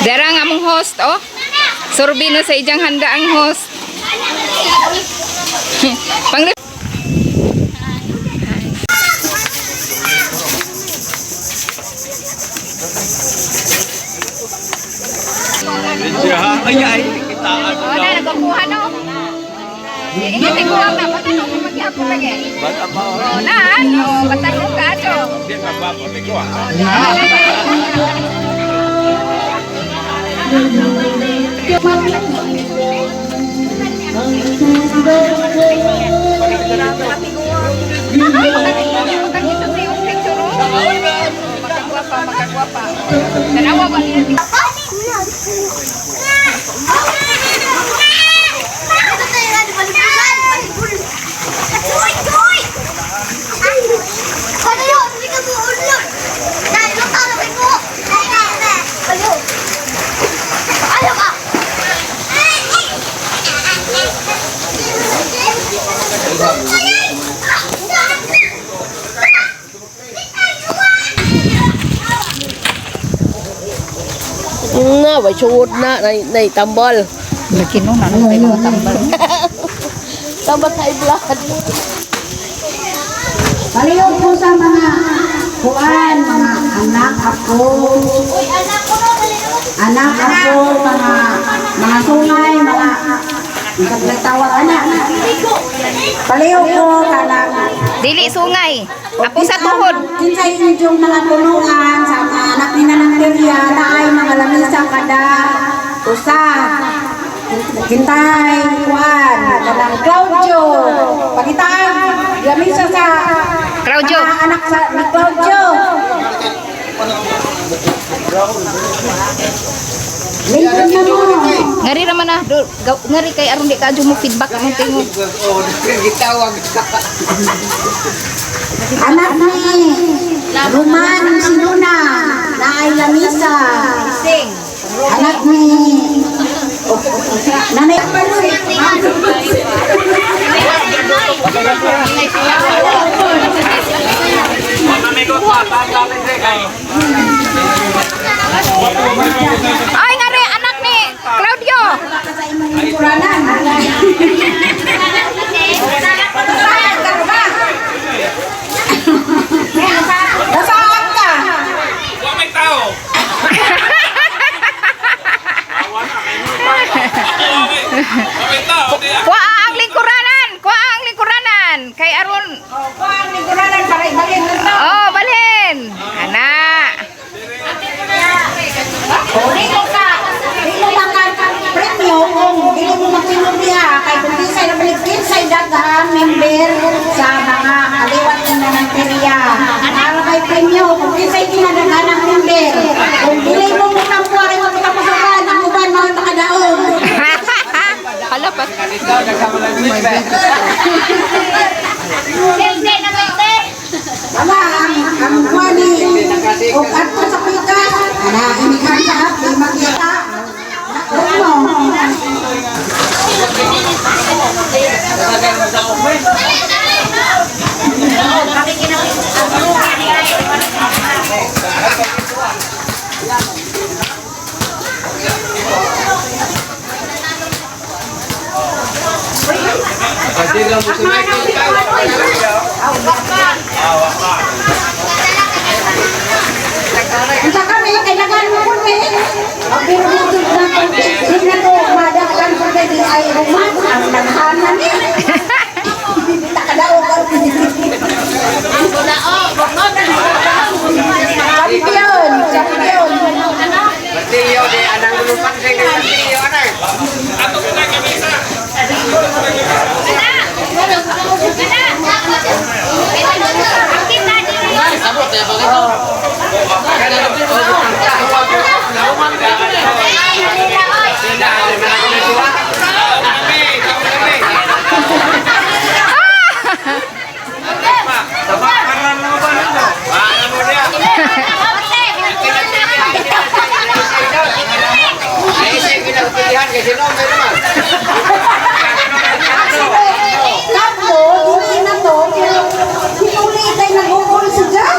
Darang among host, oh. Sorbi na sa ijang handa ang host. Pang Ay, kita ano na, nagkukuha no. Ingat ko lang na, basta nung magyapon lagi. Bata pa. Oh, na, ano, basta nung kaso. Hindi magpapatay ko ah. Makagwapa. Tanawa ba niya? Na, may suot na, na tambal. Laki nung nanong may mga tambal. Tambal tayo blood. Palihog po sa mga kuan, mga anak ako, mga sungay, mga nagtawag anak. Palihog po kanang Dili sungay. Apo sa tuhod. kinsay yung mga punuan sa mga anak nila ng teriya na ay mga lamisa kada usa. Kintay, kuan, kanang Claudio. Pagitay, lamisa sa Claudio. mga anak sa ni Claudio. Lingkod na mo. Ngari raman na. Ngari kay aron di ka mo feedback among tingog. Anak ni Roman Sinuna na ay lamisa. Anak ni Nanay Ay ngari anak ni Claudio. Nasaan ka? Huwag may tao. May tao. Kuha ang lingkuranan. Kuha ang lingkuranan. Kay aron. Kuan ni Guranan para ibalin na. Oh, balhin. Ana. Dili mo maka premyo kung dili mo makinubiha kay kung di say nabaligkin say daghang member sa mga kaliwat na ng teriya. Para kay premyo kung di say kinadaghan ng member. Kung dili mo mutampuan ay magtapusahan ang uban mga takadaog. Hala pa. Ama ang kuan ni og adto sa pikas. Ana ini kan sa di makita. Ano? Isa kami kailangan mo po eh. Ang pinutulog na po. Hindi ko madaklan po dahil ay rumat ang naghanan eh. Hindi takadaog ang Champion! Champion! Batiyo di anang lulupan sa kay batiyo anay. Ato ko na kamisa. Sabot ya bagay to. Kana na ko ang tawag. Nauman ka. Sila ay mga kumisiwa. Sabak kanan mo ba nito? Ano mo niya? Ay say pinagpilihan kasi no may naman. Kapo, hindi na to. Pinuli tayo nag-ukol sa dyan.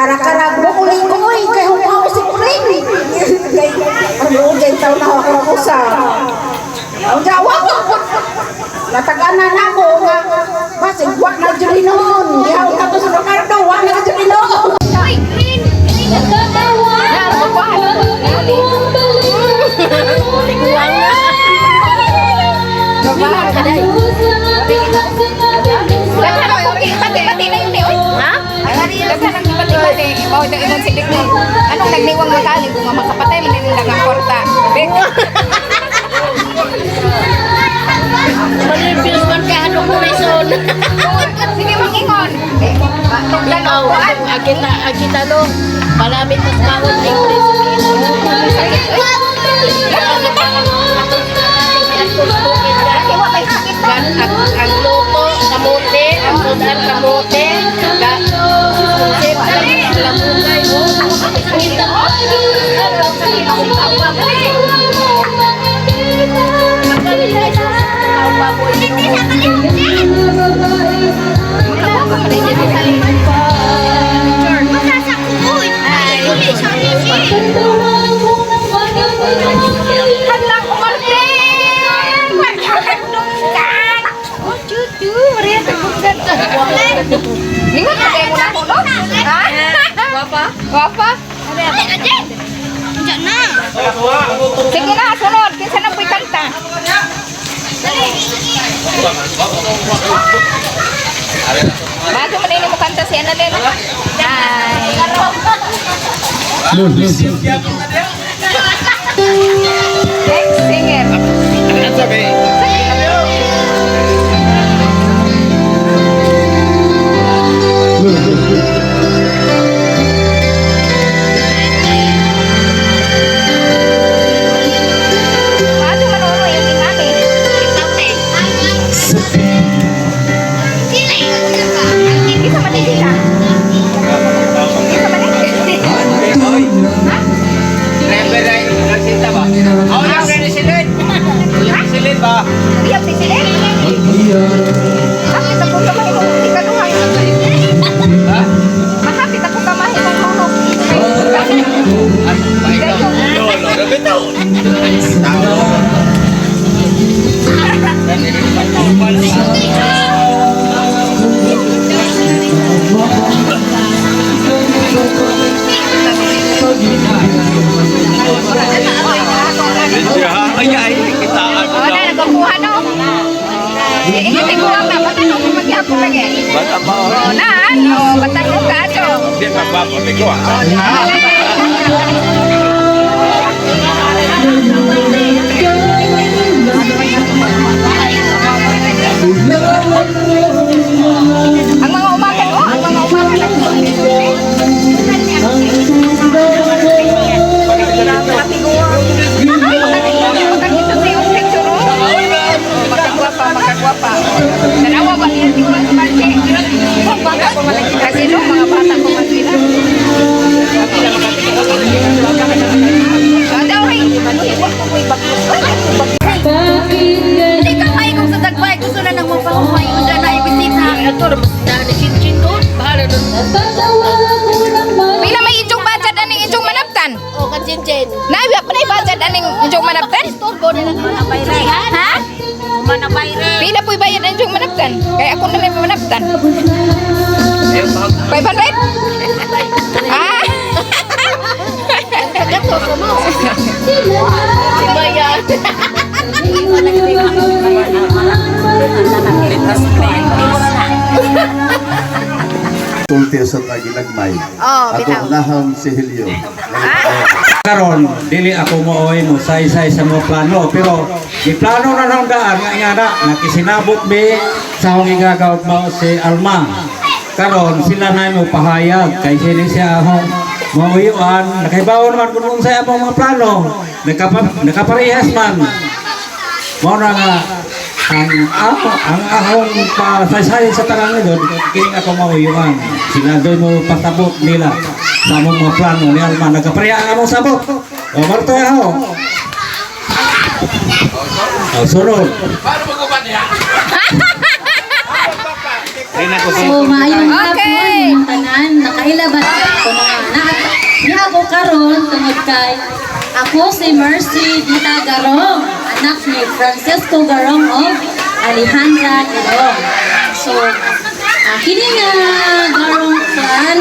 Kara-kara, bukuling-kuling, kay hukaw si Kuling. Kay, ano, dyan taon na ako sa... Ang jawa ko, nataganan ako nga, basig, wak na dyan noon. Dihaw ka to sa Ricardo, wak na dyan noon. Uy, Green! Daghan ang pati-pati na yun eh, oy. Ha? Daghan ang pati-pati. Mao daw ingon si Digni. Anong nagniwang makali kung nga makapatay man din dagang kwarta. Bek. Malipis man ka ano ko reason. Sige mangingon. Tugdan Ikaw, ako at agita no. Malamit mas bawat ay ang luto, kamote, ang sudan, kamote, kunsit, lamugay, Hadlang umartin! Magkakadunggan! Oh, cucu, Maria tagugdan. Ingat na kayo muna ko, no? Ha? Wapa? Wapa? Ay, Ajen! Diyan na! Sige na, sunod. Kinsa na po'y kanta? Bago mo na mo kanta si Annalena. Ay. Next singer. Ano sabi? Bago manuno yung imami. Isa man din sila. Isa man din. Ha? Nagiyap din sila. Bakit ako kamahin mo ikaduhan? Bakit ako kamahin mo tulog? Oh, na nagkukuha no. Ingat iguang na basta no magyapon lagi. Bata pa o. Oh, na, no, basta ko kaso. Hindi magwapo, may kuha. Ang mga umaga oh, ang mga umaga magkagwapa. Tanawa ba niya di ko lang kumante? Baka ko malaki kasi no, mga bata ko man sila. Daw rin, iwak ko ko'y bakos. Hindi ka may kung sa dagbay, gusto na nang mapahuhay mo dyan na ibisita. Ito na mas dani chin doon. Bahala nun. Pila may inyong budget aning inyong manaptan? O kan chin. Naibiyak pa na yung budget aning inyong manaptan? Turbo na lang mga bayray. Ha? Mana bayray. Pila po'y bayad ang inyong manaptan? Kaya ako na may manaptan. 500? Ah? Gato ko mo. Bayan. Tulti sa tagilagmay. Oh, Ako bitaw. naham si Helio. Karon dili ako mooy mo say-say sa mga plano pero di plano na nang daan nga ingana nakisinabot mi sa akong igagawad mo si Alma. Karon sila na mo pahayag kay sini siya akong mauyuan nakaibaw naman kung sa among mga plano nakaparehas man mo na nga ang akong pasaysay sa tarang nito kining ako mauyuan sila doon mo pasabot nila sa among mga plano ni Alma nagkapareha ang among sabot o marto ako sunod Paano magkuhan niya? So, maayong Okay. hapon, tanan, nakailabas ko na ako karon tungod kay ako si Mercy Dita Garong, anak ni Francisco Garong o Alejandra Garong. So, kini nga Garong Clan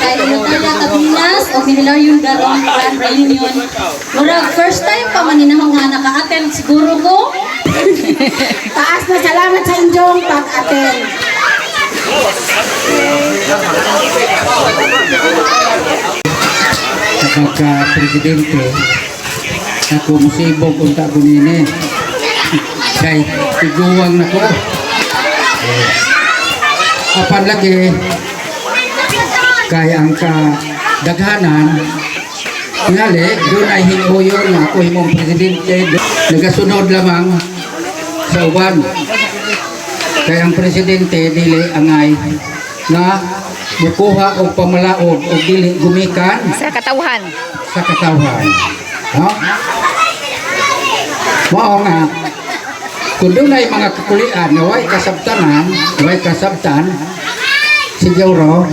kay Ilotalia Cabinas o Milaryong Garong Clan Reunion. Murag first time pa maninahong nga naka-attend siguro ko. Taas na salamat sa inyong pag-attend. Sa pagka-presidente, ako musibog unta ko nini. Kay tiguwang na ko. Apan lagi, kay ang kadaghanan, tingali, doon ay hinuyon na ako himong presidente. Nagasunod lamang sa uban. Kaya ang presidente dili angay na mukuha o pamalaog o dili gumikan Sa katawhan. sa katawhan. No? Mao nga kung doon ay mga kakulian na way kasabtanan, way kasabtan, siguro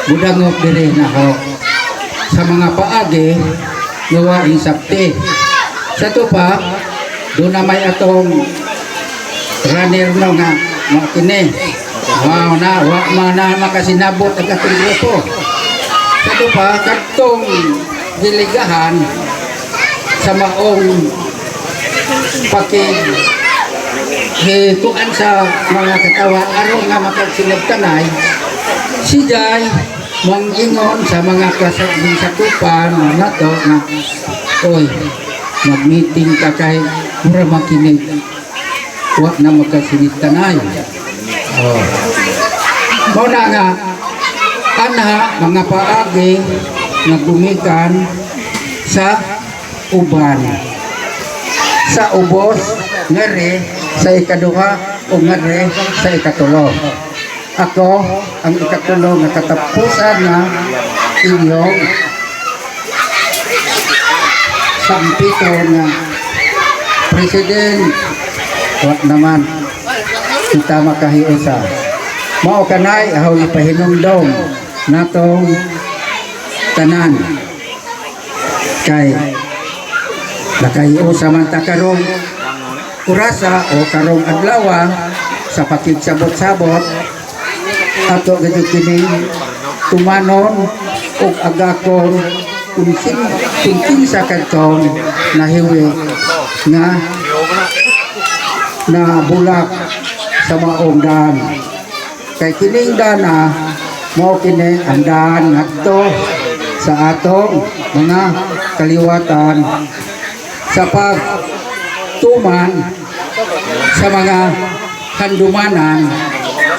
budangop diri na ako sa mga paagi gawa insapti. Sa ito pa, doon na may atong runner no nga makine. Wow na, wa mana makasinabot ang katong grupo. Sa ito pa, katong diligahan sa maong pakig kuan sa mga katawa aron nga makagsinabtanay si Jai mangingon sa mga kasabing sakupan nato nga oy mag-meeting ka kay mura makinig wa na magkasinabtanay. Oh. Muna nga anha mga paagi nga gumikan sa uban sa ubos ngari sa ikaduha o ngari sa ikatulo. Ako ang ikatulo nga katapusan na inyong sampito na president. Wag naman kita makahiusa. Mao kanay ahaw ipahinumdom natong tanan kay nakahiusa man ta karong kurasa o karong adlaw sa pakigsabot-sabot ato gadyo kining tumanon og agakon kung kinsa kadtong nahiwi nga na bulak sa maong daan kay kining dana mao kini ang daan ngadto sa atong mga kaliwatan sa pagtuman sa mga kandumanan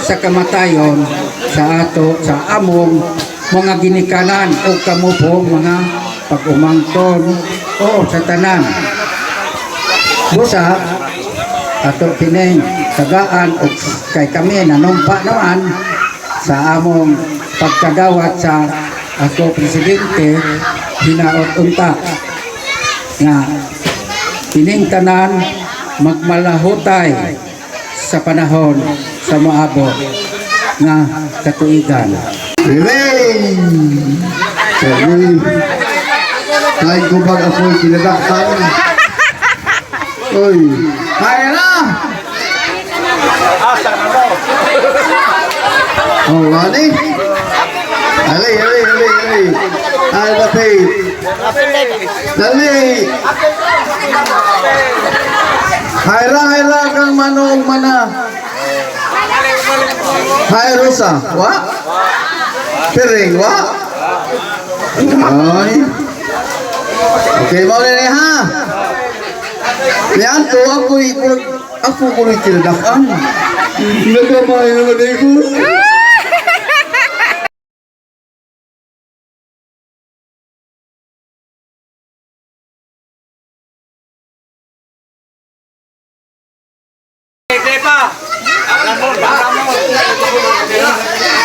sa kamatayon sa ato sa among mga ginikanan o kamupong mga pag-umangton o sa tanan busa ato kining tagaan o kay kami nanumpa naman sa among pagkadawat sa ako presidente hinaot unta nga kining tanan magmalahutay sa panahon sa moabot nga katuigan. Hooray! Sabi, kahit kubag ako'y kinadaktan. Uy, kaya na! Oh, Ronnie? Alay. Ay, batay. Dali! Hayra kang manong mana. Hay Rosa, wa? Piring, wa? Ay. Okay, mau na ha? Yan to, ako ko'y tinadakan. Nagamay naman ako.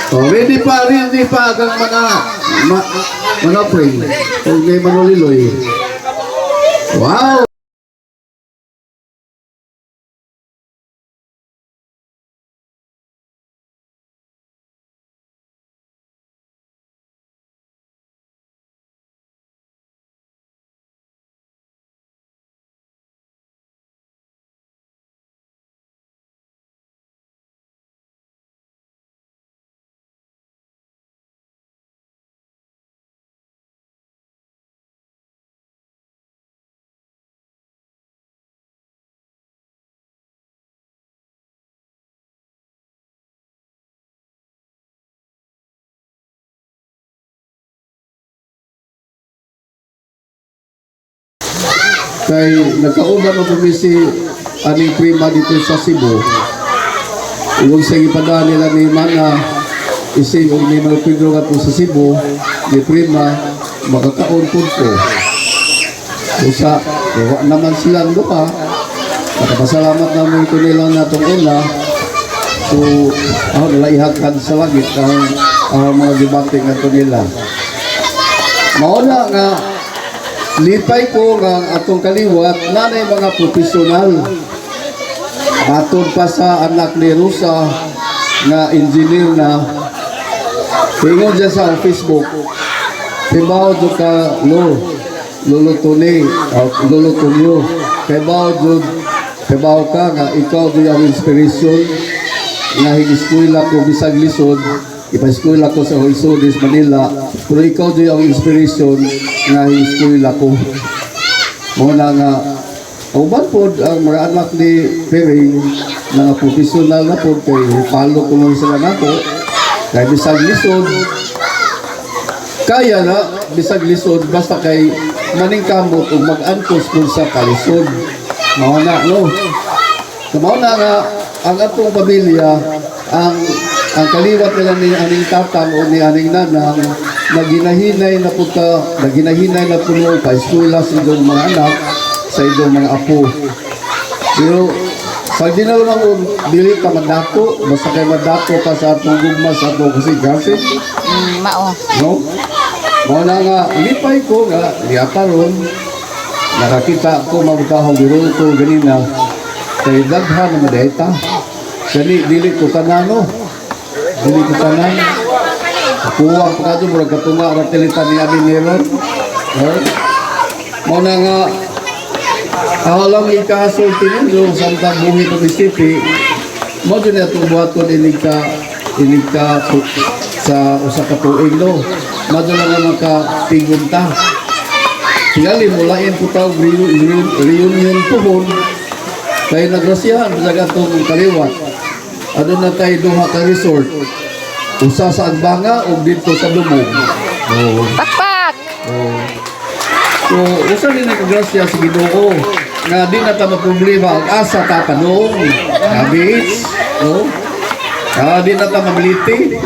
Oh, ready pa kang mga pre. Huwag may manuliloy. Wow! Kay nagkauban mo kami si aning prima dito sa Cebu. Huwag sa ipadaan nila ni Mana isip o ni Mang Pedro nga sa Cebu, ni prima, makakaon po ko. Usa, ewa naman silang duha. Nakapasalamat naman ito nila na itong una. So, nalaihagkan sa langit ang mga debate nga ito nila. Mauna nga, lipay ko nga atong kaliwat, nanay mga profesional. Atong pa sa anak ni Rosa nga engineer na. Tingon dyan sa Facebook. Tibaw do ka Lolo Tony, Lolo Tonyo. Tibaw ka nga ikaw do yung inspiration nga hig-eskwela ko bisag lisod. Ipa-eskwela ko sa Hoysodes, Manila. Pero ikaw do yung inspiration nga hig-eskwela ko. Muna nga uban po ang mga anak ni Perry mga profesional na po kay palo ko lang sila nako kay bisag lisod kaya na bisag lisod basta kay maningkamot ug mag-antos kung sa kalisod mao na no mao na nga ang atong pamilya ang kaliwat nila ni aning tatang o ni aning nanang naginahinay na puta naginahinay na puno pa eskwela sa inyong mga anak sa inyong mga apo. Pero pag di na lang dili ka madako, basta kay madako ka sa atong gugma sa atong kasi Mao. no? Mao na nga, lipay ko nga, liataron, nakakita ko mabutahong biro ko ganina, kay daghan na madeta. Kani, dili ko tanano. Dili ko tanan. Kuwang pa ka doon, murag katunga, ratilita ni Abin Neron. Mao na nga, alam ikasulti ninyo Santa Buhi Mississippi mo din na itong buhaton inig ka sa usa ka tuig no madala nga makapigunta tingali mulain po tawag reunion pohon kaya nagrasyahan sa gatong kaliwat ano na tayo duha ka resort usa sa Agbanga o dito sa Lumog Pakpak. so usa din nagkagrasya sa Ginoo nga di na ta maproblema ang asa tatanong habits no di na ta mabiliti